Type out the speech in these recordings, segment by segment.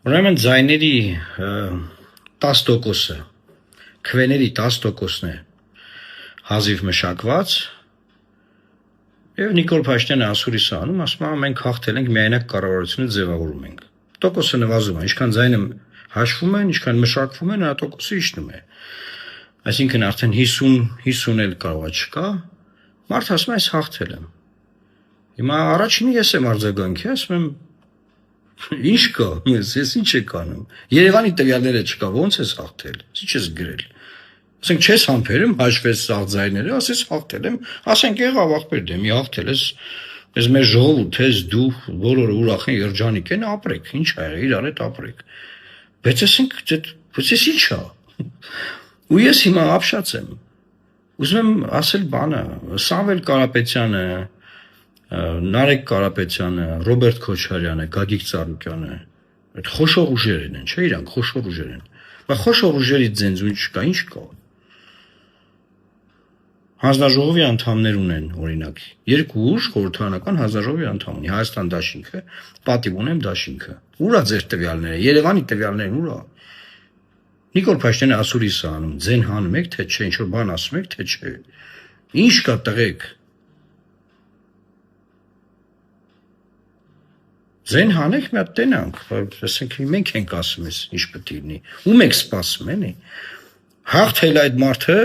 Ուրեմն ձայների 10%-ը, քվեների 10%-ն է հազիվ մշակված, եւ Նիկոլ Փաշինյանը ասուրիս անում, ասում է մենք հաղթել ենք, միայնակ կառավարությունը ձևավորում ենք։ Տոկոսը նվազում է, ինչքան ձայնը հաշվում են, ինչքան մշակվում է, նրա տոկոսը իջնում է։ Այսինքն արդեն 50 էլ կարող է չկա, մարդ ասում է, ես հաղթել եմ։ Հիմա առաջինը ես եմ արձագանքի, ասում եմ, ինչ կա, ես ինչ եք անում։ Երևանի տվյալները չկա, ո՞նց ես հաղթել, ինչ ես գրել։ Ասենք չես համբերում, հաշվես սաղ ձայները, ասես հաղթել եմ, ասենք եղավ ախպեր դե մի հաղթել ես մեր ժողովուրդ ես դու բոլորը ուրախ են երջանիկ են, ապրեք, ինչ ա եղել, իրար հետ ապրեք։ Բայց ասենք բայց ես ինչ ա։ Ու ես հիմա ապշած եմ։ Ուզում եմ ասել բանը, Սամվել Կարապետյանը, Նարեկ Կարապետյանը, Ռոբերտ Քոչարյանը, Գագիկ Ծառուկյանը, այդ խոշոր ուժերն են, չէ՞ իրանք խոշոր ուժեր են։ Բայց խոշոր ուժերի ձենձուն չկա, ինչ կա։ Հանձնաժողովի անդամներ ունեն, օրինակ, երկու ուժ խորհրդարանական հանձնաժողովի անդամ ունի, Հայաստան դաշինքը, պատիվ ունեմ դաշինքը։ Ուր է ձեր տվյալները, Երևանի տվյալներն ուր է։ Նիկոլ Փաշինյանը ասուրիս է անում, ձեն հանում եք, թե չէ, ինչ որ բան ասում եք, թե չէ։ Ինչ կա տղեկ։ Ձեն հանեք մի հատ տենանք, ասենք մենք ենք ասում ես, ինչ պետք է լինի։ Ում եք սպասում, էլի։ Հաղթել այդ մարդը,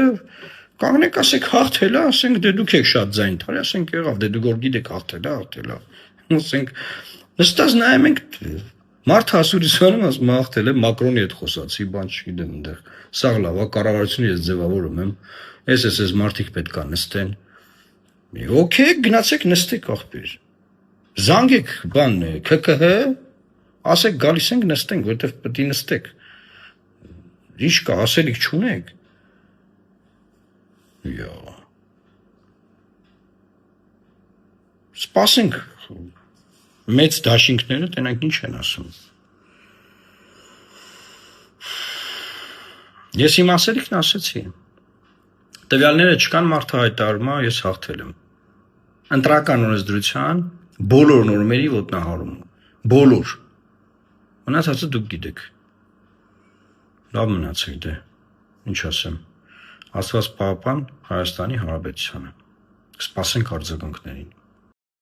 կանգնեք, ասեք հաղթել է, ասենք դե դուք եք շատ ձայն տարի, ասենք եղավ, դե դուք որ գիտեք հաղթել է։ Ասենք նստած նայում ենք մարդը ասուրիսանում ասում հաղթել է, Մակրոնի հետ խոսացի, բան չգիտեմ այնտեղ։ Սաղ լավ, կառավարությունը ես ձևավորում եմ։ Ես մարդիկ պետք է նստեն։ Okay, գնացեք նստեք ախպեր։ Զանգեք բան ՔՔՀ, ասեք գալիս ենք նստենք, որտեվ պետք է նստեք։ Ինչ կա, ասելիք չունեք։ Սպասենք մեծ դաշինքները տենանք ինչ են ասում։ Ես իմ ասելիքն ասեցի։ Տվյալները չկան, մարդը հայտարարում է, ես հաղթել եմ։ Ընտրական օրենսդրության բոլոր նորմերի ոտնահարում։ Բոլոր։ Մնացածը դուք գիտեք։ Լավ մնացեք դե։ Ինչ ասեմ։ Աստված պահապան Հայաստանի Հանրապետությանը։ Սպասենք արձագանքներին։